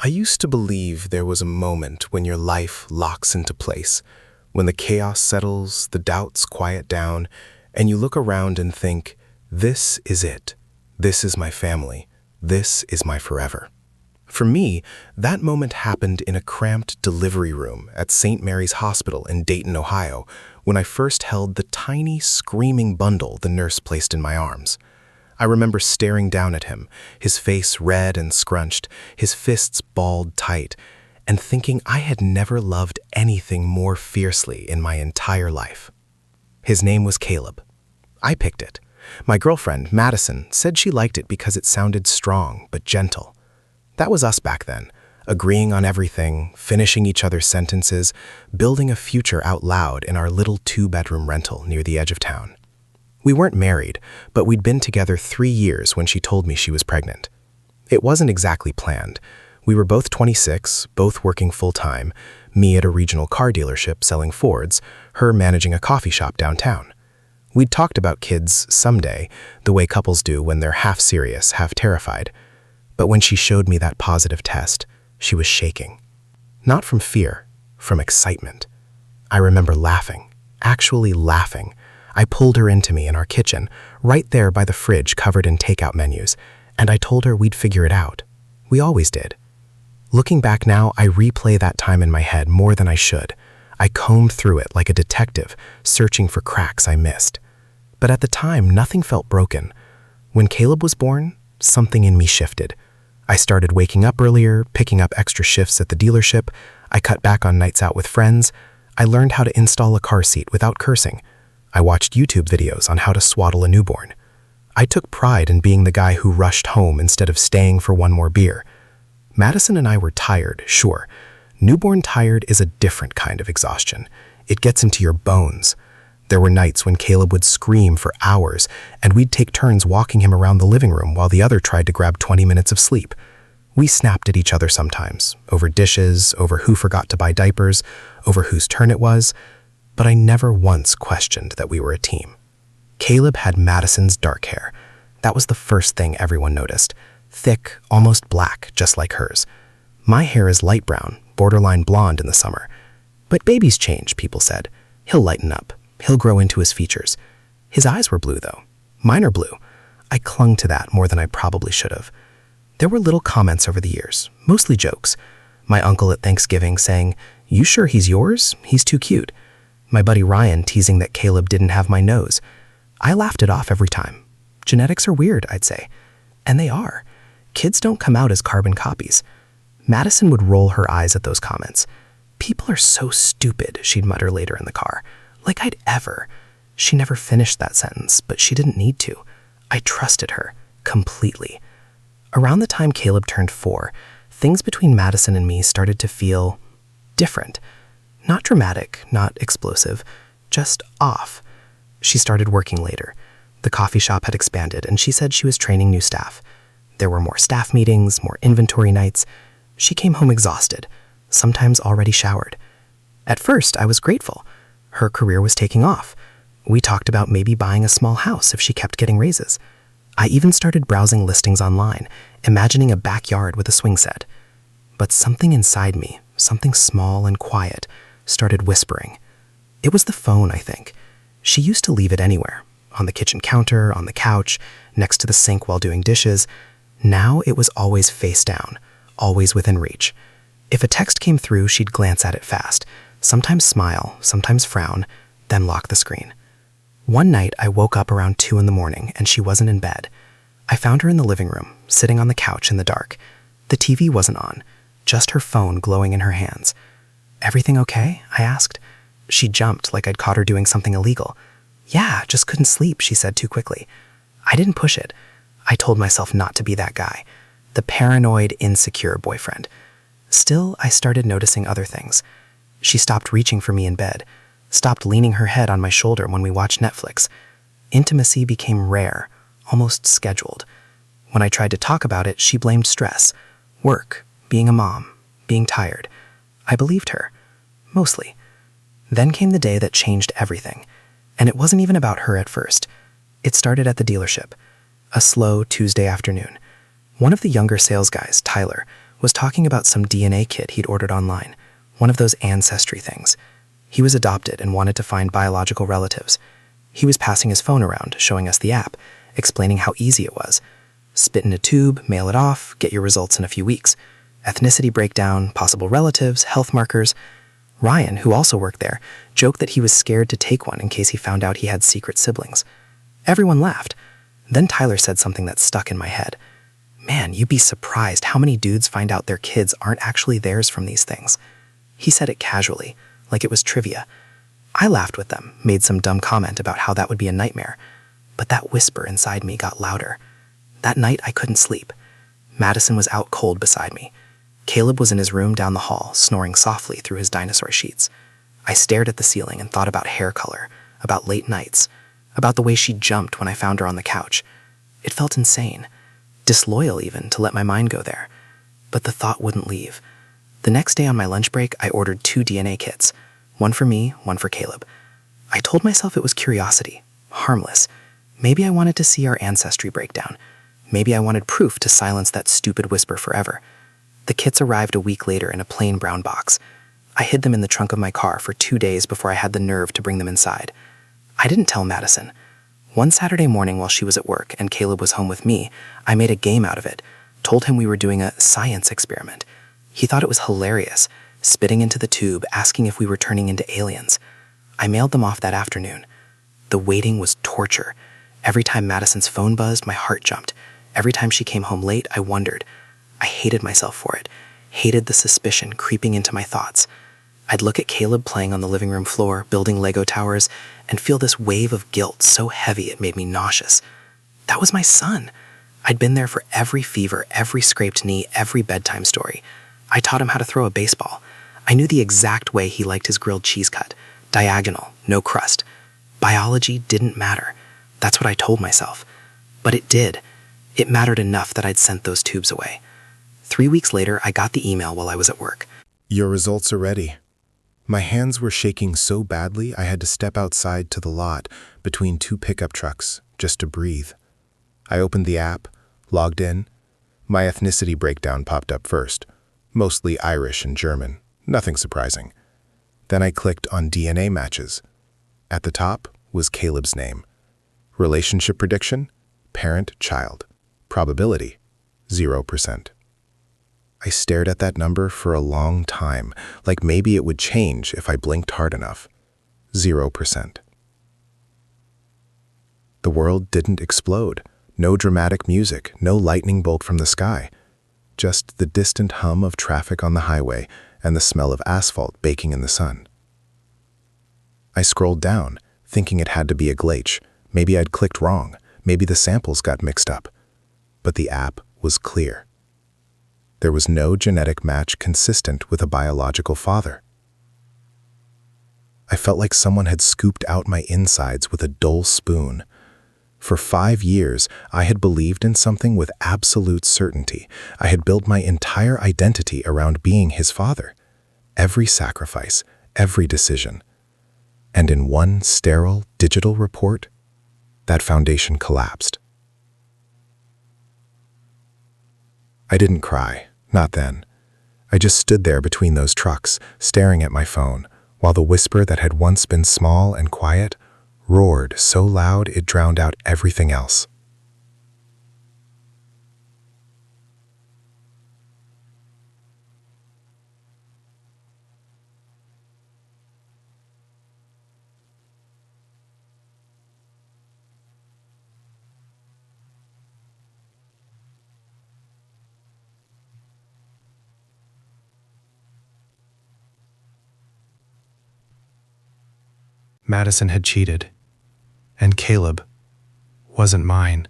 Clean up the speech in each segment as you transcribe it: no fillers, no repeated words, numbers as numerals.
I used to believe there was a moment when your life locks into place, when the chaos settles, the doubts quiet down, and you look around and think, this is it. This is my family. This is my forever. For me, that moment happened in a cramped delivery room at St. Mary's Hospital in Dayton, Ohio, when I first held the tiny, screaming bundle the nurse placed in my arms. I remember staring down at him, his face red and scrunched, his fists balled tight, and thinking I had never loved anything more fiercely in my entire life. His name was Caleb. I picked it. My girlfriend, Madison, said she liked it because it sounded strong but gentle. That was us back then, agreeing on everything, finishing each other's sentences, building a future out loud in our little 2-bedroom rental near the edge of town. We weren't married, but we'd been together 3 years when she told me she was pregnant. It wasn't exactly planned. We were both 26, both working full-time, me at a regional car dealership selling Fords, her managing a coffee shop downtown. We'd talked about kids someday, the way couples do when they're half serious, half terrified. But when she showed me that positive test, she was shaking. Not from fear, from excitement. I remember laughing, actually laughing. I pulled her into me in our kitchen, right there by the fridge covered in takeout menus, and I told her we'd figure it out. We always did. Looking back now, I replay that time in my head more than I should. I combed through it like a detective, searching for cracks I missed. But at the time, nothing felt broken. When Caleb was born, something in me shifted. I started waking up earlier, picking up extra shifts at the dealership. I cut back on nights out with friends. I learned how to install a car seat without cursing. I watched YouTube videos on how to swaddle a newborn. I took pride in being the guy who rushed home instead of staying for one more beer. Madison and I were tired, sure. Newborn tired is a different kind of exhaustion. It gets into your bones. There were nights when Caleb would scream for hours, and we'd take turns walking him around the living room while the other tried to grab 20 minutes of sleep. We snapped at each other sometimes, over dishes, over who forgot to buy diapers, over whose turn it was, but I never once questioned that we were a team. Caleb had Madison's dark hair. That was the first thing everyone noticed. Thick, almost black, just like hers. My hair is light brown, borderline blonde in the summer. But babies change, people said. He'll lighten up. He'll grow into his features. His eyes were blue, though. Mine are blue. I clung to that more than I probably should have. There were little comments over the years, mostly jokes. My uncle at Thanksgiving saying, "You sure he's yours? He's too cute." My buddy Ryan teasing that Caleb didn't have my nose. I laughed it off every time. Genetics are weird, I'd say. And they are. Kids don't come out as carbon copies. Madison would roll her eyes at those comments. "People are so stupid," she'd mutter later in the car. Like I'd ever. She never finished that sentence, but she didn't need to. I trusted her, completely. Around the time Caleb turned 4, things between Madison and me started to feel different. Not dramatic, not explosive, just off. She started working later. The coffee shop had expanded, and she said she was training new staff. There were more staff meetings, more inventory nights. She came home exhausted, sometimes already showered. At first, I was grateful. Her career was taking off. We talked about maybe buying a small house if she kept getting raises. I even started browsing listings online, imagining a backyard with a swing set. But something inside me, something small and quiet, started whispering. It was the phone, I think. She used to leave it anywhere, on the kitchen counter, on the couch, next to the sink while doing dishes. Now it was always face down, always within reach. If a text came through, she'd glance at it fast, sometimes smile, sometimes frown, then lock the screen. One night, I woke up around 2 in the morning and she wasn't in bed. I found her in the living room, sitting on the couch in the dark. The TV wasn't on, just her phone glowing in her hands. "Everything okay?" I asked. She jumped like I'd caught her doing something illegal. "Yeah, just couldn't sleep," she said too quickly. I didn't push it. I told myself not to be that guy, the paranoid, insecure boyfriend. Still, I started noticing other things. She stopped reaching for me in bed, stopped leaning her head on my shoulder when we watched Netflix. Intimacy became rare, almost scheduled. When I tried to talk about it, she blamed stress, work, being a mom, being tired. I believed her, mostly. Then came the day that changed everything, and it wasn't even about her at first. It started at the dealership, a slow Tuesday afternoon. One of the younger sales guys, Tyler, was talking about some DNA kit he'd ordered online, one of those ancestry things. He was adopted and wanted to find biological relatives. He was passing his phone around, showing us the app, explaining how easy it was. Spit in a tube, mail it off, get your results in a few weeks. Ethnicity breakdown, possible relatives, health markers. Ryan, who also worked there, joked that he was scared to take one in case he found out he had secret siblings. Everyone laughed. Then Tyler said something that stuck in my head. Man, you'd be surprised how many dudes find out their kids aren't actually theirs from these things. He said it casually, like it was trivia. I laughed with them, made some dumb comment about how that would be a nightmare. But that whisper inside me got louder. That night I couldn't sleep. Madison was out cold beside me. Caleb was in his room down the hall, snoring softly through his dinosaur sheets. I stared at the ceiling and thought about hair color, about late nights, about the way she jumped when I found her on the couch. It felt insane, disloyal even, to let my mind go there. But the thought wouldn't leave. The next day on my lunch break, I ordered 2 DNA kits, one for me, one for Caleb. I told myself it was curiosity, harmless. Maybe I wanted to see our ancestry breakdown. Maybe I wanted proof to silence that stupid whisper forever. The kits arrived a week later in a plain brown box. I hid them in the trunk of my car for 2 days before I had the nerve to bring them inside. I didn't tell Madison. One Saturday morning while she was at work and Caleb was home with me, I made a game out of it, told him we were doing a science experiment. He thought it was hilarious, spitting into the tube, asking if we were turning into aliens. I mailed them off that afternoon. The waiting was torture. Every time Madison's phone buzzed, my heart jumped. Every time she came home late, I wondered. I hated myself for it, hated the suspicion creeping into my thoughts. I'd look at Caleb playing on the living room floor, building Lego towers, and feel this wave of guilt so heavy it made me nauseous. That was my son. I'd been there for every fever, every scraped knee, every bedtime story. I taught him how to throw a baseball. I knew the exact way he liked his grilled cheese cut, diagonal, no crust. Biology didn't matter. That's what I told myself. But it did. It mattered enough that I'd sent those tubes away. 3 weeks later, I got the email while I was at work. Your results are ready. My hands were shaking so badly I had to step outside to the lot between 2 pickup trucks just to breathe. I opened the app, logged in. My ethnicity breakdown popped up first, mostly Irish and German, nothing surprising. Then I clicked on DNA matches. At the top was Caleb's name. Relationship prediction, parent-child. Probability, 0%. I stared at that number for a long time, like maybe it would change if I blinked hard enough. 0%. The world didn't explode. No dramatic music, no lightning bolt from the sky. Just the distant hum of traffic on the highway and the smell of asphalt baking in the sun. I scrolled down, thinking it had to be a glitch. Maybe I'd clicked wrong. Maybe the samples got mixed up. But the app was clear. There was no genetic match consistent with a biological father. I felt like someone had scooped out my insides with a dull spoon. For 5 years, I had believed in something with absolute certainty. I had built my entire identity around being his father. Every sacrifice, every decision. And in one sterile digital report, that foundation collapsed. I didn't cry, not then. I just stood there between those trucks, staring at my phone, while the whisper that had once been small and quiet roared so loud it drowned out everything else. Madison had cheated, and Caleb wasn't mine.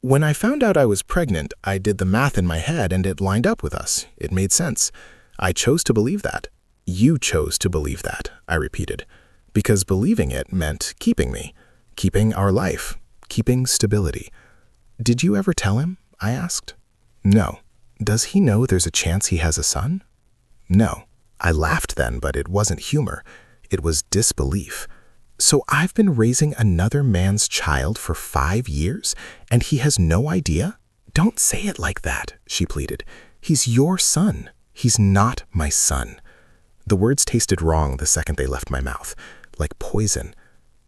When I found out I was pregnant, I did the math in my head and it lined up with us. It made sense. I chose to believe that. You chose to believe that, I repeated, because believing it meant keeping me, keeping our life, keeping stability. Did you ever tell him? I asked. No. Does he know there's a chance he has a son? No. I laughed then, but it wasn't humor. It was disbelief. So I've been raising another man's child for 5 years, and he has no idea? Don't say it like that, she pleaded. He's your son. He's not my son. The words tasted wrong the second they left my mouth, like poison.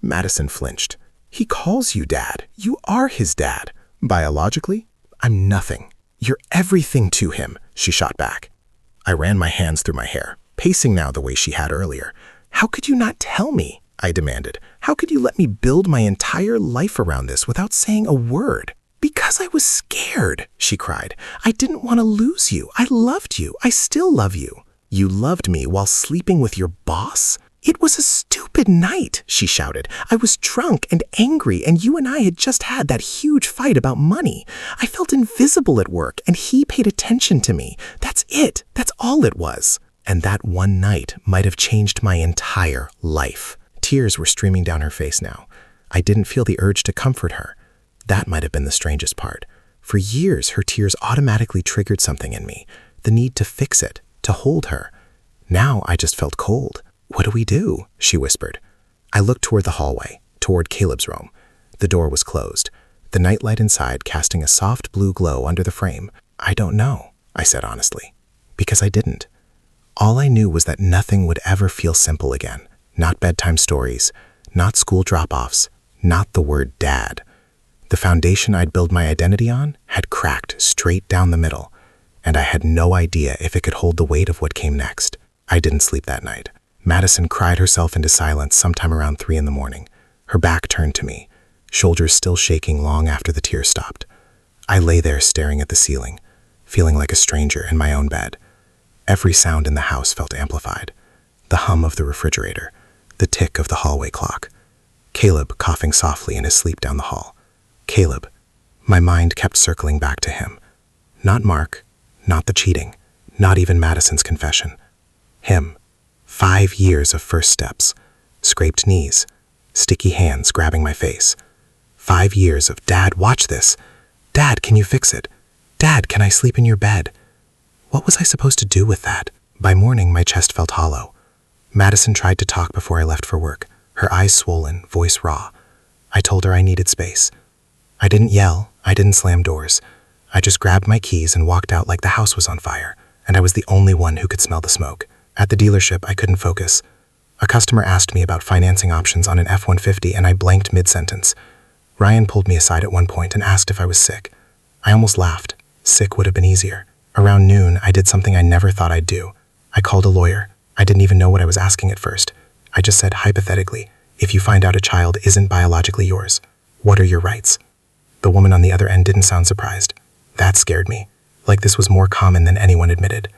Madison flinched. He calls you dad. You are his dad. Biologically, I'm nothing. You're everything to him, she shot back. I ran my hands through my hair, pacing now the way she had earlier. How could you not tell me? I demanded. How could you let me build my entire life around this without saying a word? Because I was scared, she cried. I didn't want to lose you. I loved you. I still love you. You loved me while sleeping with your boss? It was a stupid night, she shouted. I was drunk and angry, and you and I had just had that huge fight about money. I felt invisible at work, and he paid attention to me. That's it. That's all it was. And that one night might have changed my entire life. Tears were streaming down her face now. I didn't feel the urge to comfort her. That might have been the strangest part. For years, her tears automatically triggered something in me, the need to fix it, to hold her. Now I just felt cold. What do we do? She whispered. I looked toward the hallway, toward Caleb's room. The door was closed, the nightlight inside casting a soft blue glow under the frame. I don't know, I said honestly, because I didn't. All I knew was that nothing would ever feel simple again. Not bedtime stories, not school drop-offs, not the word dad. The foundation I'd built my identity on had cracked straight down the middle, and I had no idea if it could hold the weight of what came next. I didn't sleep that night. Madison cried herself into silence sometime around 3 a.m, her back turned to me, shoulders still shaking long after the tears stopped. I lay there staring at the ceiling, feeling like a stranger in my own bed. Every sound in the house felt amplified. The hum of the refrigerator, the tick of the hallway clock. Caleb coughing softly in his sleep down the hall. Caleb. My mind kept circling back to him. Not Mark, not the cheating, not even Madison's confession. Him. 5 years of first steps, scraped knees, sticky hands grabbing my face. 5 years of, Dad, watch this. Dad, can you fix it? Dad, can I sleep in your bed? What was I supposed to do with that? By morning, my chest felt hollow. Madison tried to talk before I left for work, her eyes swollen, voice raw. I told her I needed space. I didn't yell, I didn't slam doors. I just grabbed my keys and walked out like the house was on fire, and I was the only one who could smell the smoke. At the dealership, I couldn't focus. A customer asked me about financing options on an F-150, and I blanked mid-sentence. Ryan pulled me aside at one point and asked if I was sick. I almost laughed. Sick would have been easier. Around noon, I did something I never thought I'd do. I called a lawyer. I didn't even know what I was asking at first. I just said, hypothetically, if you find out a child isn't biologically yours, what are your rights? The woman on the other end didn't sound surprised. That scared me, like this was more common than anyone admitted.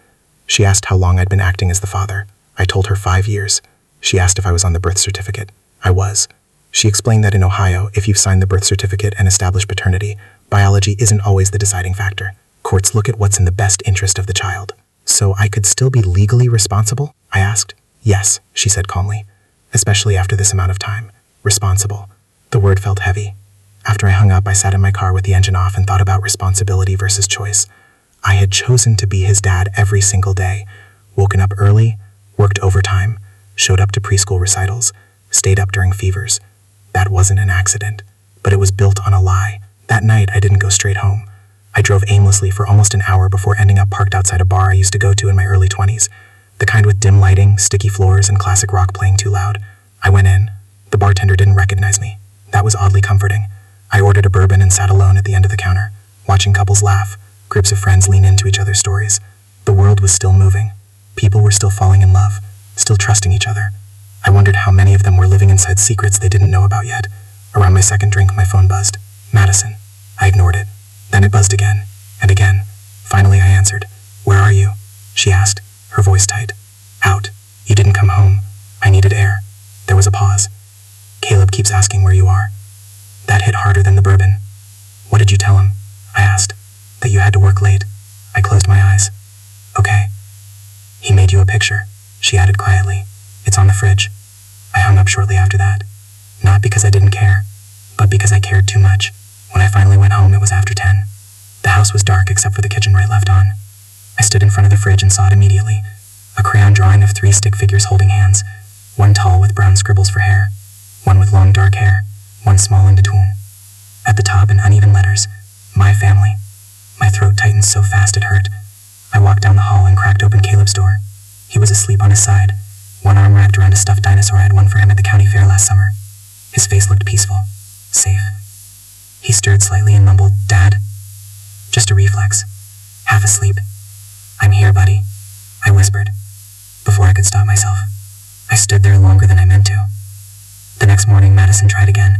She asked how long I'd been acting as the father. I told her 5 years. She asked if I was on the birth certificate. I was. She explained that in Ohio, if you've signed the birth certificate and established paternity, biology isn't always the deciding factor. Courts look at what's in the best interest of the child. So I could still be legally responsible? I asked. Yes, she said calmly. Especially after this amount of time. Responsible. The word felt heavy. After I hung up, I sat in my car with the engine off and thought about responsibility versus choice. I had chosen to be his dad every single day. Woken up early, worked overtime, showed up to preschool recitals, stayed up during fevers. That wasn't an accident, but it was built on a lie. That night, I didn't go straight home. I drove aimlessly for almost an hour before ending up parked outside a bar I used to go to in my early 20s. The kind with dim lighting, sticky floors, and classic rock playing too loud. I went in. The bartender didn't recognize me. That was oddly comforting. I ordered a bourbon and sat alone at the end of the counter, watching couples laugh, groups of friends lean into each other's stories. The world was still moving. People were still falling in love, still trusting each other. I wondered how many of them were living inside secrets they didn't know about yet. Around my second drink, my phone buzzed. Madison. I ignored it. Then it buzzed again, and again. Finally, I answered. Where are you? She asked, her voice tight. Out. You didn't come home. I needed air. There was a pause. Caleb keeps asking where you are. That hit harder than the bourbon. What did you tell him? I asked. That you had to work late. I closed my eyes. Okay. He made you a picture, she added quietly. It's on the fridge. I hung up shortly after that. Not because I didn't care, but because I cared too much. When I finally went home, it was after 10. The house was dark except for the kitchen light left on. I stood in front of the fridge and saw it immediately. A crayon drawing of 3 stick figures holding hands, one tall with brown scribbles for hair, one with long dark hair, one small in between. At the top in uneven letters, my family. My throat tightened so fast it hurt. I walked down the hall and cracked open Caleb's door. He was asleep on his side, one arm wrapped around a stuffed dinosaur I had won for him at the county fair last summer. His face looked peaceful, safe. He stirred slightly and mumbled, "Dad?" Just a reflex. Half asleep. "I'm here, buddy," I whispered. Before I could stop myself, I stood there longer than I meant to. The next morning, Madison tried again.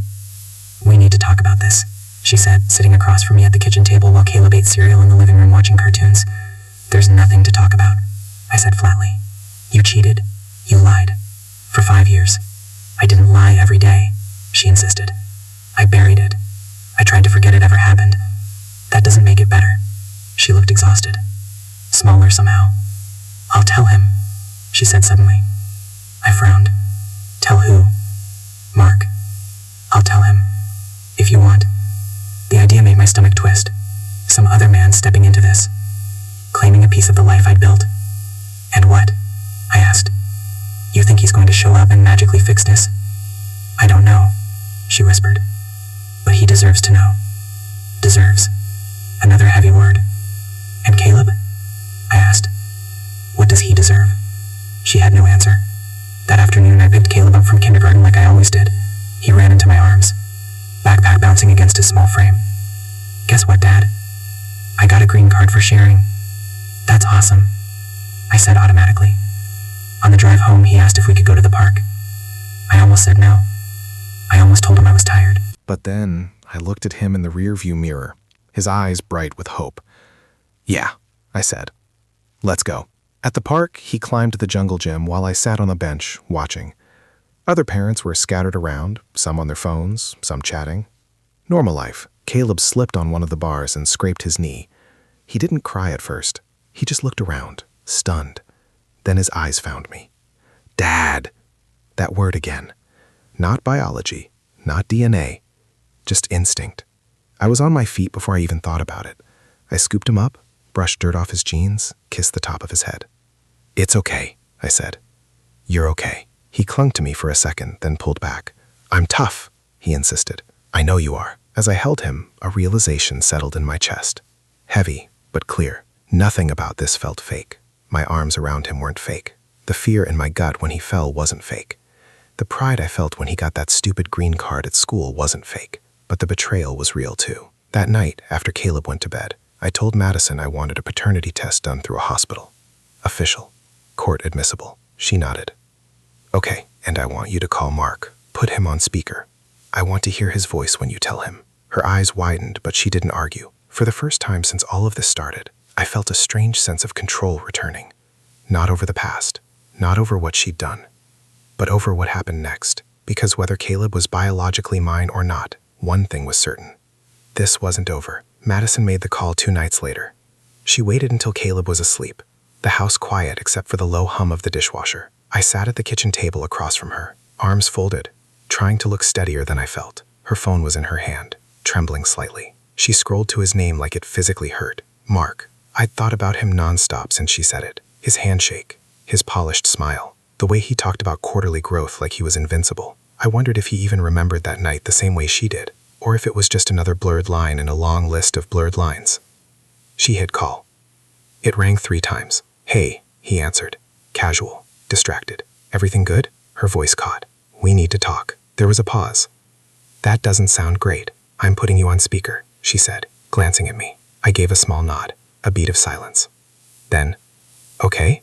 "We need to talk about this," she said, sitting across from me at the kitchen table while Caleb ate cereal in the living room watching cartoons. "There's nothing to talk about," I said flatly. "You cheated. You lied. For 5 years. I didn't lie every day," she insisted. "I buried it. I tried to forget it ever happened. That doesn't make it better." She looked exhausted. Smaller somehow. "I'll tell him," she said suddenly. I frowned. "Tell who?" "Mark. I'll tell him. If you want." The idea made my stomach twist. Some other man stepping into this. Claiming a piece of the life I'd built. "And what?" I asked. "You think he's going to show up and magically fix this?" "I don't know," she whispered. "But he deserves to know." Deserves. Another heavy word. "And Caleb?" I asked. "What does he deserve?" She had no answer. That afternoon I picked Caleb up from kindergarten like I always did. He ran into my arms, backpack bouncing against his small frame. "Guess what, Dad? I got a green card for sharing." "That's awesome," I said automatically. On the drive home, he asked if we could go to the park. I almost said no. I almost told him I was tired. But then I looked at him in the rearview mirror, his eyes bright with hope. "Yeah," I said. "Let's go." At the park, he climbed to the jungle gym while I sat on the bench, watching. Other parents were scattered around, some on their phones, some chatting. Normal life. Caleb slipped on one of the bars and scraped his knee. He didn't cry at first. He just looked around, stunned. Then his eyes found me. "Dad!" That word again. Not biology, not DNA, just instinct. I was on my feet before I even thought about it. I scooped him up, brushed dirt off his jeans, kissed the top of his head. "It's okay," I said. "You're okay." He clung to me for a second, then pulled back. "I'm tough," he insisted. "I know you are." As I held him, a realization settled in my chest. Heavy, but clear. Nothing about this felt fake. My arms around him weren't fake. The fear in my gut when he fell wasn't fake. The pride I felt when he got that stupid green card at school wasn't fake. But the betrayal was real too. That night, after Caleb went to bed, I told Madison I wanted a paternity test done through a hospital. Official. Court admissible. She nodded. "Okay, and I want you to call Mark. Put him on speaker. I want to hear his voice when you tell him." Her eyes widened, but she didn't argue. For the first time since all of this started, I felt a strange sense of control returning. Not over the past, not over what she'd done, but over what happened next. Because whether Caleb was biologically mine or not, one thing was certain. This wasn't over. Madison made the call 2 nights later. She waited until Caleb was asleep, the house quiet except for the low hum of the dishwasher. I sat at the kitchen table across from her, arms folded, trying to look steadier than I felt. Her phone was in her hand, trembling slightly. She scrolled to his name like it physically hurt. Mark. I'd thought about him nonstop since she said it. His handshake, his polished smile, the way he talked about quarterly growth like he was invincible. I wondered if he even remembered that night the same way she did, or if it was just another blurred line in a long list of blurred lines. She hit call. It rang 3 times. "Hey," he answered. Casual, distracted. "Everything good?" Her voice caught. "We need to talk." There was a pause. "That doesn't sound great. I'm putting you on speaker," she said, glancing at me. I gave a small nod, a beat of silence. Then, "Okay?"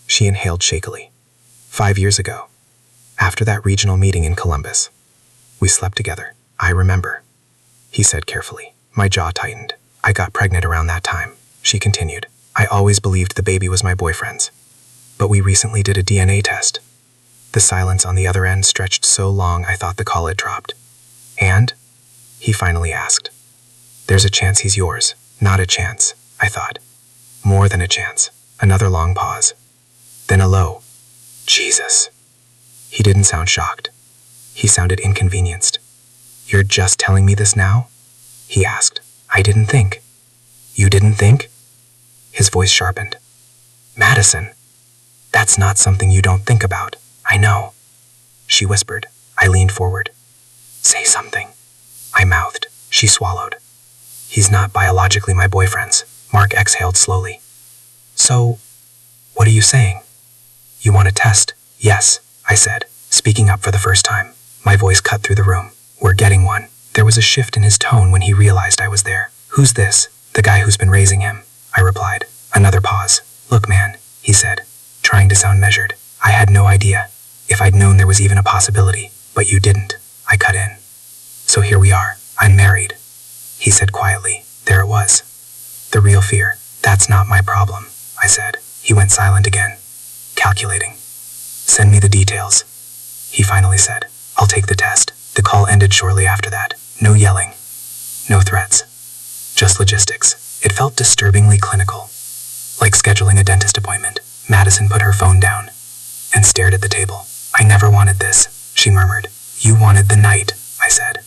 She inhaled shakily. 5 years ago, after that regional meeting in Columbus, we slept together. "I remember," he said carefully. My jaw tightened. "I got pregnant around that time," she continued. "I always believed the baby was my boyfriend's. But we recently did a DNA test." The silence on the other end stretched so long I thought the call had dropped. "And?" he finally asked. There's a chance he's yours. Not a chance, I thought. More than a chance. Another long pause. Then a low, Jesus. He didn't sound shocked. He sounded inconvenienced. You're just telling me this now? He asked. I didn't think. You didn't think? His voice sharpened. Madison, that's not something you don't think about. I know. She whispered. I leaned forward. Say something. I mouthed. She swallowed. He's not biologically my boyfriend's. Mark exhaled slowly. So, what are you saying? You want a test? Yes, I said, speaking up for the first time. My voice cut through the room. We're getting one. There was a shift in his tone when he realized I was there. Who's this? The guy who's been raising him, I replied. Another pause. Look, man, he said, trying to sound measured. I had no idea. If I'd known there was even a possibility, but you didn't, I cut in. So here we are. I'm married. He said quietly. There it was. The real fear. That's not my problem, I said. He went silent again. Calculating. Send me the details. He finally said. I'll take the test. The call ended shortly after that. No yelling. No threats. Just logistics. It felt disturbingly clinical. Like scheduling a dentist appointment. Madison put her phone down and stared at the table. I never wanted this, she murmured. You wanted the night, I said.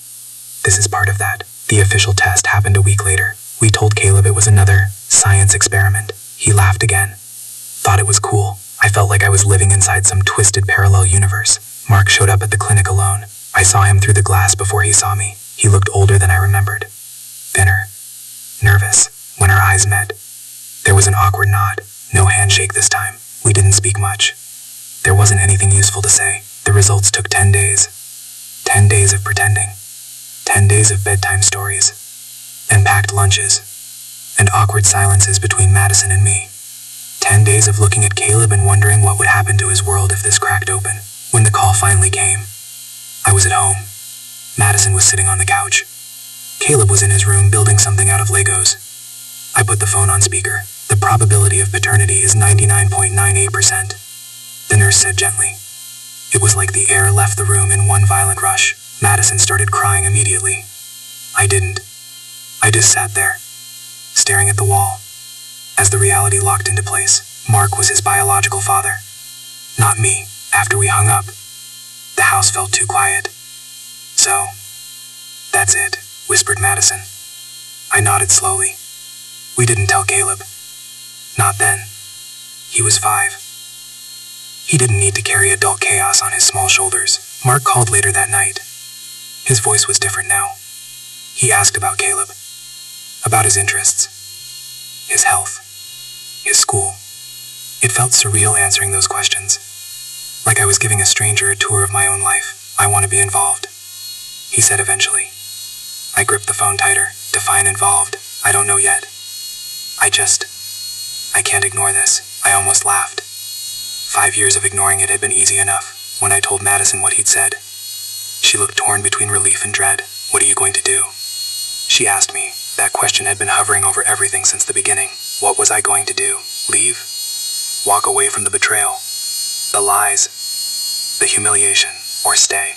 This is part of that. The official test happened a week later. We told Caleb it was another science experiment. He laughed again. Thought it was cool. I felt like I was living inside some twisted parallel universe. Mark showed up at the clinic alone. I saw him through the glass before he saw me. He looked older than I remembered. Thinner. Nervous. When our eyes met, there was an awkward nod. No handshake this time. We didn't speak much. There wasn't anything useful to say. The results took 10 days. 10 days of pretending. 10 days of bedtime stories. And packed lunches. And awkward silences between Madison and me. 10 days of looking at Caleb and wondering what would happen to his world if this cracked open. When the call finally came, I was at home. Madison was sitting on the couch. Caleb was in his room building something out of Legos. I put the phone on speaker. The probability of paternity is 99.98%. The nurse said gently. It was like the air left the room in one violent rush. Madison started crying immediately. I didn't. I just sat there, staring at the wall. As the reality locked into place, Mark was his biological father. Not me. After we hung up, the house felt too quiet. So, that's it, whispered Madison. I nodded slowly. We didn't tell Caleb. Not then. He was 5. He didn't need to carry adult chaos on his small shoulders. Mark called later that night. His voice was different now. He asked about Caleb. About his interests. His health. His school. It felt surreal answering those questions. Like I was giving a stranger a tour of my own life. I want to be involved, he said eventually. I gripped the phone tighter. Define involved. I don't know yet. I can't ignore this. I almost laughed. 5 years of ignoring it had been easy enough. When I told Madison what he'd said, she looked torn between relief and dread. What are you going to do? She asked me. That question had been hovering over everything since the beginning. What was I going to do? Leave? Walk away from the betrayal? The lies? The humiliation? Or stay?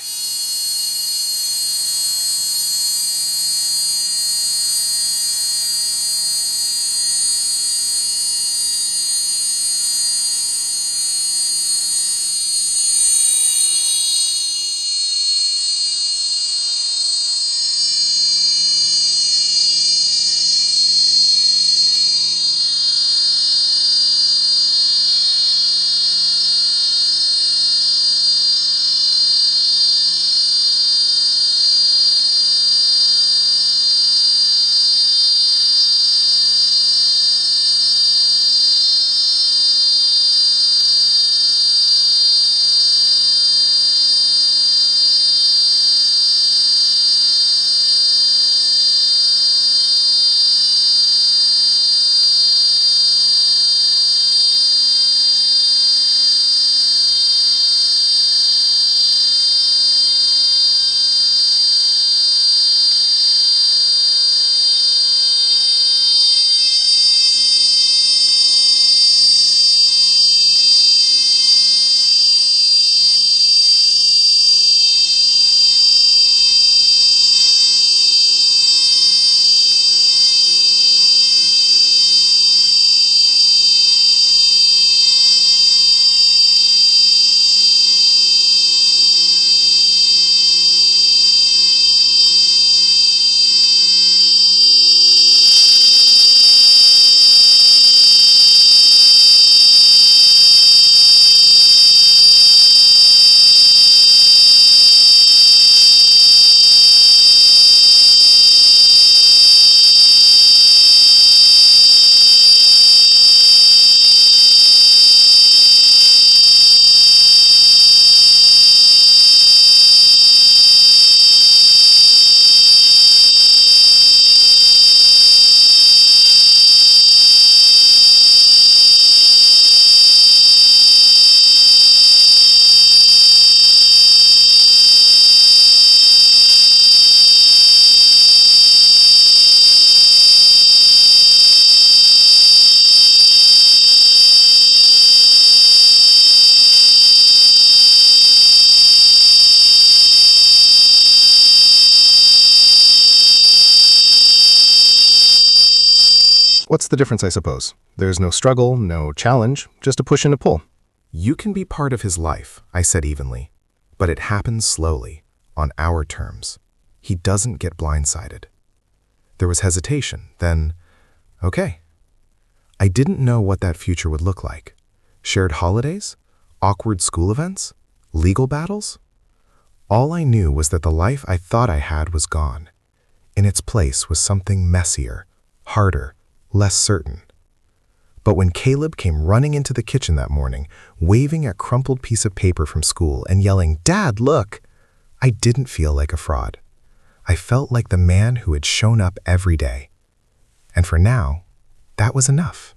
What's the difference, I suppose? There's no struggle, no challenge, just a push and a pull. You can be part of his life, I said evenly, but it happens slowly, on our terms. He doesn't get blindsided. There was hesitation, then, okay. I didn't know what that future would look like. Shared holidays? Awkward school events? Legal battles? All I knew was that the life I thought I had was gone. In its place was something messier, harder, less certain. But when Caleb came running into the kitchen that morning, waving a crumpled piece of paper from school and yelling, "Dad, look!" I didn't feel like a fraud. I felt like the man who had shown up every day. And for now, that was enough.